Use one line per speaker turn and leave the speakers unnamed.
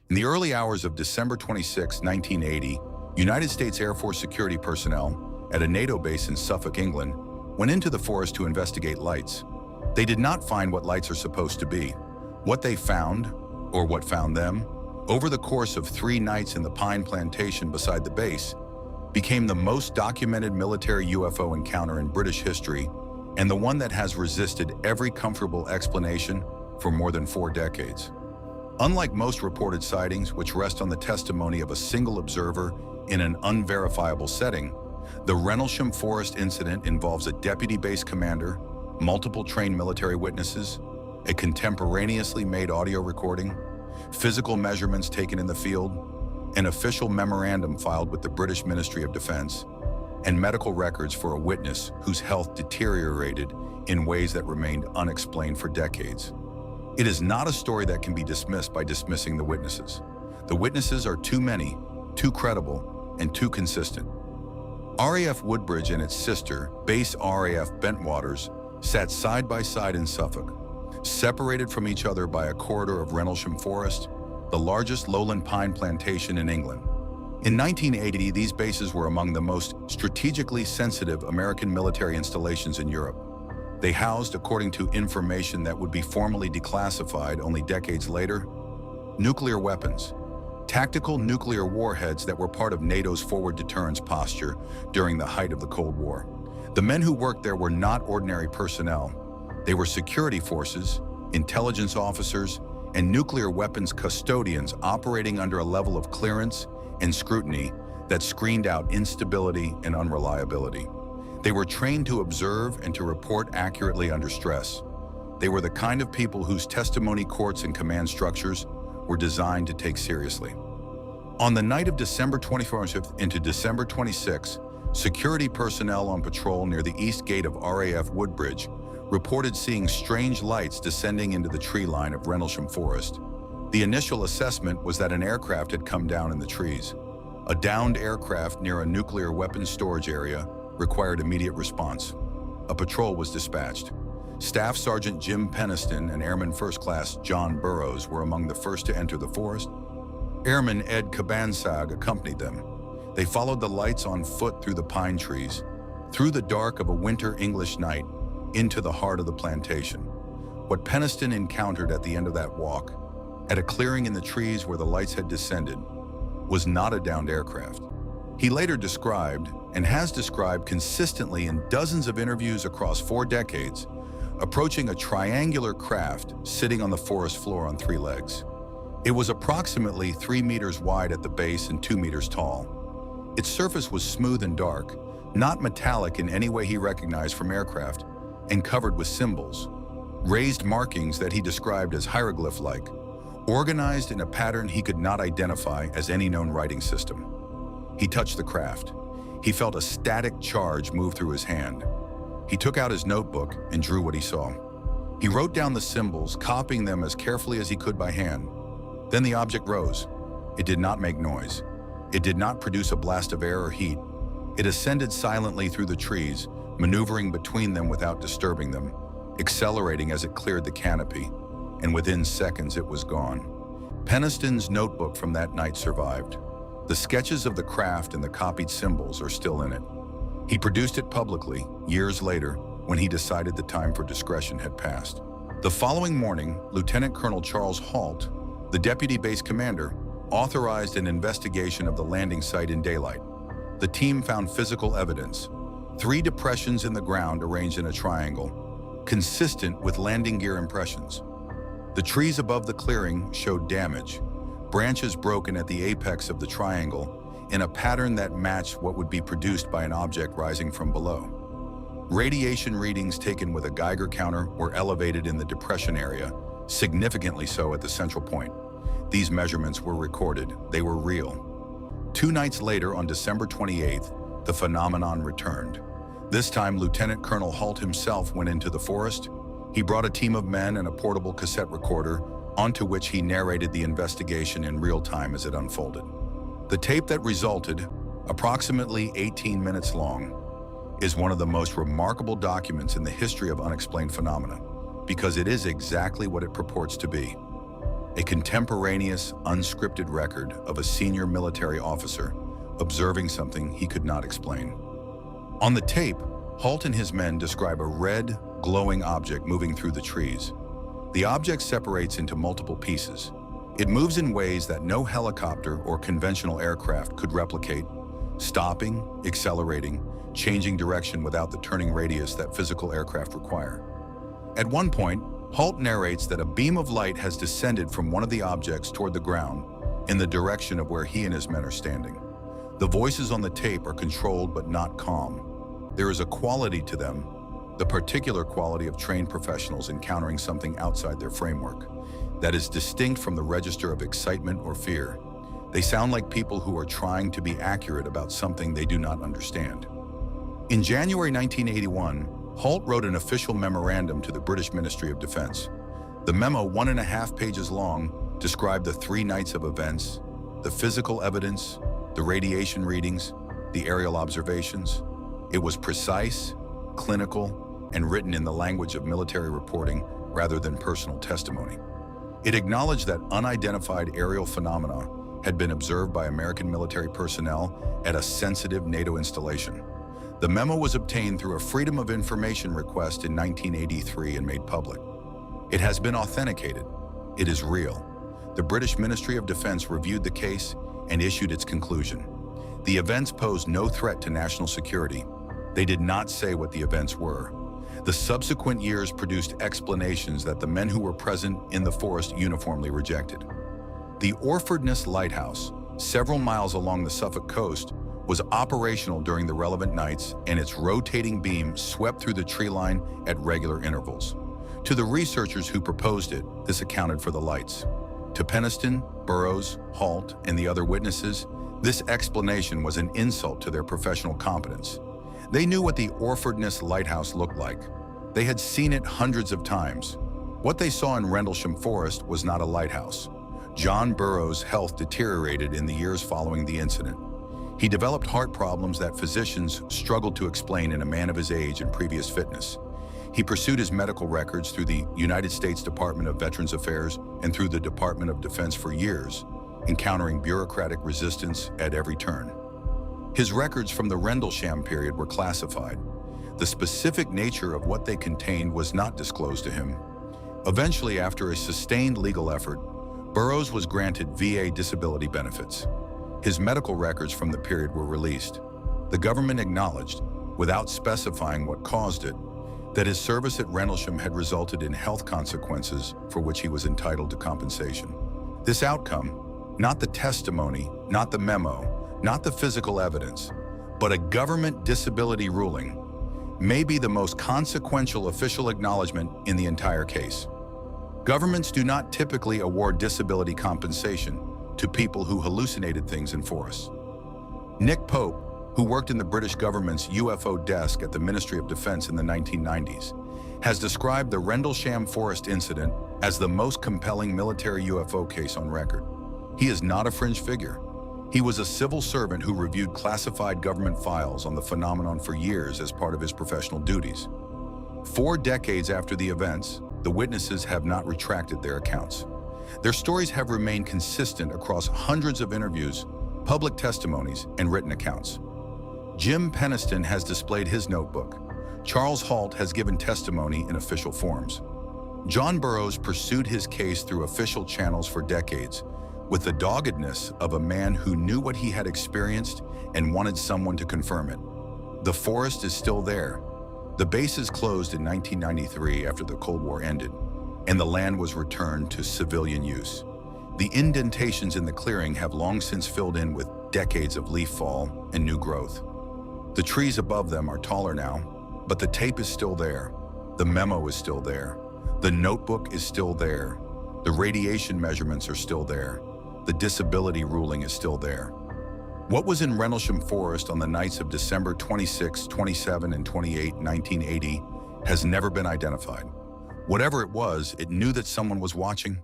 In the early hours of December 26, 1980, United States Air Force security personnel at a NATO base in Suffolk, England, went into the forest to investigate lights. They did not find what lights are supposed to be. What they found, or what found them, over the course of 3 nights in the pine plantation beside the base, became the most documented military UFO encounter in British history and the one that has resisted every comfortable explanation for more than 4 decades. Unlike most reported sightings, which rest on the testimony of a single observer in an unverifiable setting, the Rendlesham Forest Incident involves a deputy base commander, multiple trained military witnesses, a contemporaneously made audio recording, physical measurements taken in the field, an official memorandum filed with the British Ministry of Defense, and medical records for a witness whose health deteriorated in ways that remained unexplained for decades. It is not a story that can be dismissed by dismissing the witnesses. The witnesses are too many, too credible, and too consistent. RAF Woodbridge and its sister, Base RAF Bentwaters, sat side by side in Suffolk, separated from each other by a corridor of Rendlesham Forest, the largest lowland pine plantation in England. In 1980, these bases were among the most strategically sensitive American military installations in Europe. They housed, according to information that would be formally declassified only decades later, nuclear weapons, tactical nuclear warheads that were part of NATO's forward deterrence posture during the height of the Cold War. The men who worked there were not ordinary personnel. They were security forces, intelligence officers, and nuclear weapons custodians operating under a level of clearance and scrutiny that screened out instability and unreliability. They were trained to observe and to report accurately under stress. They were the kind of people whose testimony courts and command structures were designed to take seriously. On the night of December 24th into December 26, security personnel on patrol near the east gate of RAF Woodbridge reported seeing strange lights descending into the tree line of Rendlesham Forest. The initial assessment was that an aircraft had come down in the trees. A downed aircraft near a nuclear weapons storage area required immediate response. A patrol was dispatched. Staff Sergeant Jim Penniston and Airman First Class John Burroughs were among the first to enter the forest. Airman Ed Cabansag accompanied them. They followed the lights on foot through the pine trees, through the dark of a winter English night, into the heart of the plantation. What Penniston encountered at the end of that walk, at a clearing in the trees where the lights had descended, was not a downed aircraft. He later described, and has described consistently in dozens of interviews across 4 decades, approaching a triangular craft sitting on the forest floor on 3 legs. It was approximately 3 meters wide at the base and 2 meters tall. Its surface was smooth and dark, not metallic in any way he recognized from aircraft, and covered with symbols, raised markings that he described as hieroglyph-like, organized in a pattern he could not identify as any known writing system. He touched the craft. He felt a static charge move through his hand. He took out his notebook and drew what he saw. He wrote down the symbols, copying them as carefully as he could by hand. Then the object rose. It did not make noise. It did not produce a blast of air or heat. It ascended silently through the trees, maneuvering between them without disturbing them, accelerating as it cleared the canopy, and within seconds it was gone. Penniston's notebook from that night survived. The sketches of the craft and the copied symbols are still in it. He produced it publicly, years later, when he decided the time for discretion had passed. The following morning, Lieutenant Colonel Charles Halt, the deputy base commander, authorized an investigation of the landing site in daylight. The team found physical evidence: 3 depressions in the ground arranged in a triangle, consistent with landing gear impressions. The trees above the clearing showed damage, branches broken at the apex of the triangle in a pattern that matched what would be produced by an object rising from below. Radiation readings taken with a Geiger counter were elevated in the depression area, significantly so at the central point. These measurements were recorded. They were real. 2 nights later, on December 28th, the phenomenon returned. This time, Lieutenant Colonel Halt himself went into the forest. He brought a team of men and a portable cassette recorder, onto which he narrated the investigation in real time as it unfolded. The tape that resulted, approximately 18 minutes long, is one of the most remarkable documents in the history of unexplained phenomena, because it is exactly what it purports to be: a contemporaneous, unscripted record of a senior military officer observing something he could not explain. On the tape, Halt and his men describe a red, glowing object moving through the trees. The object separates into multiple pieces. It moves in ways that no helicopter or conventional aircraft could replicate, stopping, accelerating, changing direction without the turning radius that physical aircraft require. At one point, Halt narrates that a beam of light has descended from one of the objects toward the ground in the direction of where he and his men are standing. The voices on the tape are controlled but not calm. There is a quality to them, the particular quality of trained professionals encountering something outside their framework, that is distinct from the register of excitement or fear. They sound like people who are trying to be accurate about something they do not understand. In January 1981, Halt wrote an official memorandum to the British Ministry of Defense. The memo, 1.5 pages long, described the 3 nights of events, the physical evidence, the radiation readings, the aerial observations. It was precise, clinical, and written in the language of military reporting rather than personal testimony. It acknowledged that unidentified aerial phenomena had been observed by American military personnel at a sensitive NATO installation. The memo was obtained through a Freedom of Information request in 1983 and made public. It has been authenticated. It is real. The British Ministry of Defense reviewed the case and issued its conclusion. The events posed no threat to national security. They did not say what the events were. The subsequent years produced explanations that the men who were present in the forest uniformly rejected. The Orfordness Lighthouse, several miles along the Suffolk coast, was operational during the relevant nights, and its rotating beam swept through the tree line at regular intervals. To the researchers who proposed it, this accounted for the lights. To Penniston, Burroughs, Halt, and the other witnesses, this explanation was an insult to their professional competence. They knew what the Orfordness Lighthouse looked like. They had seen it hundreds of times. What they saw in Rendlesham Forest was not a lighthouse. John Burroughs' health deteriorated in the years following the incident. He developed heart problems that physicians struggled to explain in a man of his age and previous fitness. He pursued his medical records through the United States Department of Veterans Affairs and through the Department of Defense for years, encountering bureaucratic resistance at every turn. His records from the Rendlesham period were classified. The specific nature of what they contained was not disclosed to him. Eventually, after a sustained legal effort, Burroughs was granted VA disability benefits. His medical records from the period were released. The government acknowledged, without specifying what caused it, that his service at Rendlesham had resulted in health consequences for which he was entitled to compensation. This outcome, not the testimony, not the memo, not the physical evidence, but a government disability ruling, may be the most consequential official acknowledgement in the entire case. Governments do not typically award disability compensation to people who hallucinated things in forests. Nick Pope, who worked in the British government's UFO desk at the Ministry of Defense in the 1990s, has described the Rendlesham Forest Incident as the most compelling military UFO case on record. He is not a fringe figure. He was a civil servant who reviewed classified government files on the phenomenon for years as part of his professional duties. 4 decades after the events, the witnesses have not retracted their accounts. Their stories have remained consistent across hundreds of interviews, public testimonies, and written accounts. Jim Penniston has displayed his notebook. Charles Halt has given testimony in official forms. John Burroughs pursued his case through official channels for decades, with the doggedness of a man who knew what he had experienced and wanted someone to confirm it. The forest is still there. The bases closed in 1993 after the Cold War ended, and the land was returned to civilian use. The indentations in the clearing have long since filled in with decades of leaf fall and new growth. The trees above them are taller now, but the tape is still there. The memo is still there. The notebook is still there. The radiation measurements are still there. The disability ruling is still there. What was in Rendlesham Forest on the nights of December 26, 27, and 28, 1980 has never been identified. Whatever it was, it knew that someone was watching,